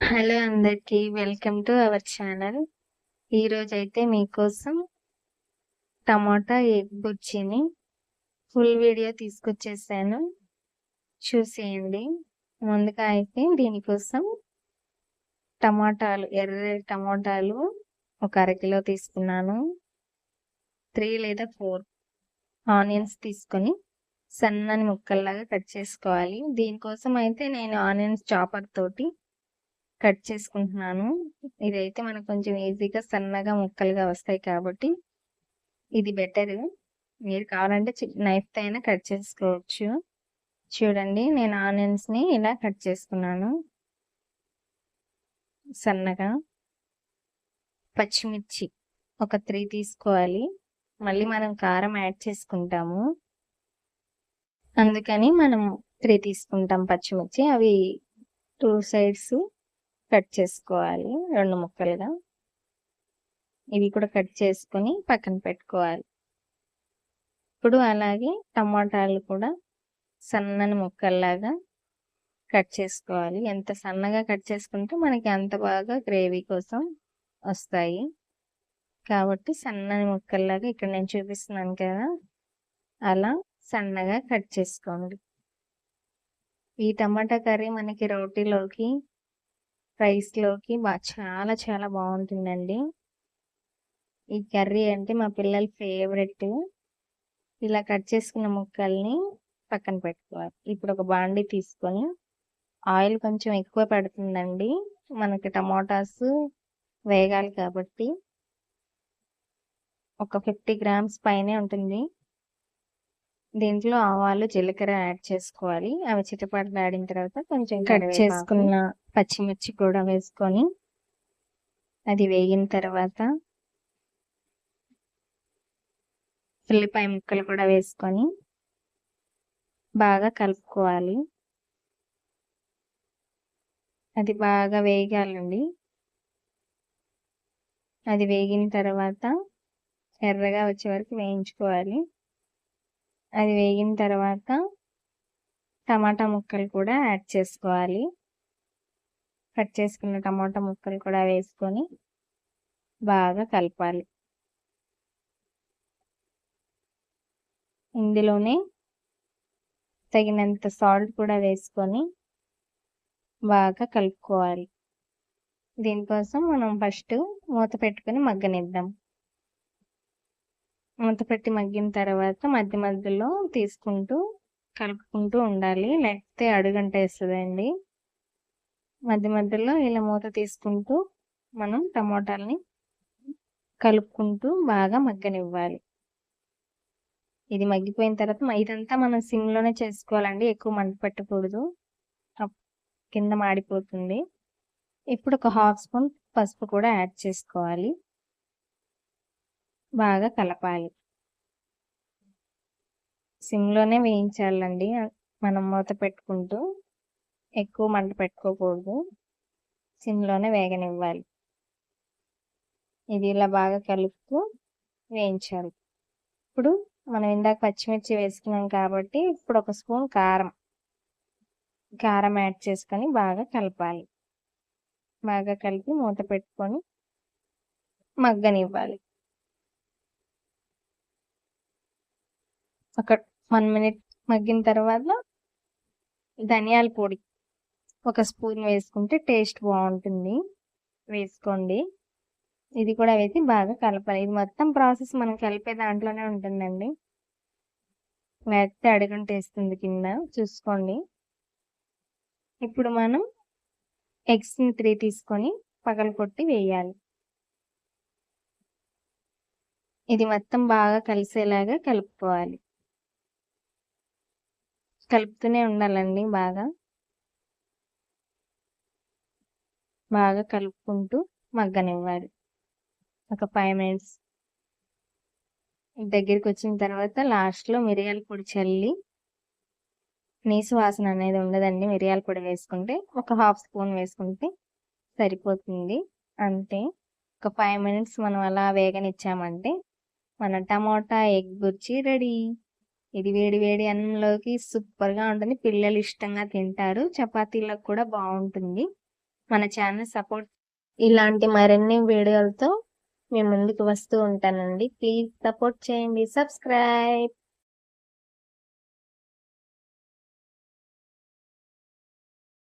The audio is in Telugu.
హలో అందరికీ వెల్కమ్ టు అవర్ ఛానల్. ఈరోజైతే మీకోసం టమాటా ఎగ్ బుర్జీని ఫుల్ వీడియో తీసుకొచ్చేసాను, చూసేయండి. ముందుగా అయితే దీనికోసం ఎర్ర టమాటాలు ఒక అరకిలో తీసుకున్నాను. 3 లేదా 4 ఆనియన్స్ తీసుకొని సన్నని ముక్కల్లాగా కట్ చేసుకోవాలి. దీనికోసం అయితే నేను ఆనియన్స్ చాపర్ తోటి కట్ చేసుకుంటున్నాను. ఇదైతే మనకు కొంచెం ఈజీగా సన్నగా ముక్కలుగా వస్తాయి కాబట్టి ఇది బెటర్. మీరు కావాలంటే నైఫ్తో అయినా కట్ చేసుకోవచ్చు. చూడండి, నేను ఆనియన్స్ని ఇలా కట్ చేసుకున్నాను సన్నగా. పచ్చిమిర్చి ఒక 3 తీసుకోవాలి. మళ్ళీ మనం కారం యాడ్ చేసుకుంటాము, అందుకని మనం 3 తీసుకుంటాం పచ్చిమిర్చి. అవి 2 సైడ్స్ కట్ చేసుకోవాలి 2 ముక్కలుగా. ఇవి కూడా కట్ చేసుకొని పక్కన పెట్టుకోవాలి. ఇప్పుడు అలాగే టమాటాలు కూడా సన్నని ముక్కల్లాగా కట్ చేసుకోవాలి. ఎంత సన్నగా కట్ చేసుకుంటే మనకి అంత బాగా గ్రేవీ కోసం వస్తాయి. కాబట్టి సన్నని ముక్కల్లాగా ఇక్కడ నేను చూపిస్తున్నాను కదా, అలా సన్నగా కట్ చేసుకోండి. ఈ టమాటా కర్రీ మనకి రోటీలోకి, రైస్లోకి చాలా చాలా బాగుంటుందండి. ఈ కర్రీ అంటే మా పిల్లల ఫేవరెట్. ఇలా కట్ చేసుకున్న ముక్కల్ని పక్కన పెట్టుకోవాలి. ఇప్పుడు ఒక బాండీ తీసుకొని, ఆయిల్ కొంచెం ఎక్కువ పడుతుందండి, మనకి టమాటాస్ వేగాలి కాబట్టి. ఒక 50 గ్రామ్స్ పైనే ఉంటుంది. దీంట్లో ఆవాలు, జీలకర్ర యాడ్ చేసుకోవాలి. అవి చిటపటలాడిన తర్వాత కొంచెం కట్ చేసుకున్న పచ్చిమిర్చి కూడా వేసుకొని, అది వేగిన తర్వాత ఉల్లిపాయ ముక్కలు కూడా వేసుకొని బాగా కలుపుకోవాలి. అది బాగా వేగాలండి. అది వేగిన తర్వాత ఎర్రగా వచ్చే వరకు వేయించుకోవాలి. అది వేగిన తర్వాత టమాటా ముక్కలు కూడా యాడ్ చేసుకోవాలి. కట్ చేసుకున్న టమాటా ముక్కలు కూడా వేసుకొని బాగా కలపాలి. ఇందులోనే తగినంత సాల్ట్ కూడా వేసుకొని బాగా కలుపుకోవాలి. దీనికోసం మనం ఫస్ట్ మూత పెట్టుకొని మగ్గనిద్దాం. మూత పెట్టి మగ్గిన తర్వాత మధ్య మధ్యలో తీసుకుంటూ కలుపుకుంటూ ఉండాలి, లేకపోతే అడుగంటేస్తుందండి. మధ్య మధ్యలో ఇలా మూత తీసుకుంటూ మనం టమోటాలని కలుపుకుంటూ బాగా మగ్గనివ్వాలి. ఇది మగ్గిపోయిన తర్వాత ఇదంతా మనం సిమ్లోనే చేసుకోవాలండి, ఎక్కువ మంట పెట్టకూడదు, కింద మాడిపోతుంది. ఇప్పుడు ఒక 1/2 స్పూన్ పసుపు కూడా యాడ్ చేసుకోవాలి. బాగా కలపాలి. సిమ్లోనే వేయించాలండి మనం మూత పెట్టుకుంటూ, ఎక్కువ మంట పెట్టుకోకూడదు, సిమ్లోనే వేగనివ్వాలి. ఇది ఇలా బాగా కలుపుతూ వేయించాలి. ఇప్పుడు మనం ఇందాక పచ్చిమిర్చి వేసుకున్నాం కాబట్టి ఇప్పుడు 1 స్పూన్ కారం యాడ్ చేసుకొని బాగా కలపాలి. బాగా కలిపి మూత పెట్టుకొని మగ్గనివ్వాలి. ఒక 1 మినిట్ మగ్గిన తర్వాత ధనియాల పొడి 1 స్పూన్ వేసుకుంటే టేస్ట్ బాగుంటుంది, వేసుకోండి. ఇది కూడా వేసి బాగా కలపాలి. ఇది మొత్తం ప్రాసెస్ మనం కలిపే దాంట్లోనే ఉంటుందండి, లేకపోతే అడుగంటేస్తుంది కింద, చూసుకోండి. ఇప్పుడు మనం ఎగ్స్ని 3 తీసుకొని పగలగొట్టి వేయాలి. ఇది మొత్తం బాగా కలిసేలాగా కలుపుకోవాలి. కలుపుతూనే ఉండాలండి, బాగా కలుపుకుంటూ మగ్గనివ్వాలి. ఒక 5 మినిట్స్ దగ్గరికి వచ్చిన తర్వాత లాస్ట్లో మిరియాల పొడి చల్లి, నీసు వాసన అనేది ఉండదండి మిరియాల పొడి వేసుకుంటే. ఒక 1/2 స్పూన్ వేసుకుంటే సరిపోతుంది అంతే. ఒక 5 మినిట్స్ మనం అలా వేగనిచ్చామంటే మన టమాటా ఎగ్ బుర్జీ రెడీ. ఇది వేడి వేడి అన్నంలోకి సూపర్గా ఉంటుంది, పిల్లలు ఇష్టంగా తింటారు, చపాతీలకు కూడా బాగుంటుంది. మన ఛానల్ సపోర్ట్ ఇలాంటి మరిన్ని వీడియోలతో మీ ముందుకు వస్తూ ఉంటానండి. ప్లీజ్ సపోర్ట్ చేయండి. సబ్స్క్రైబ్.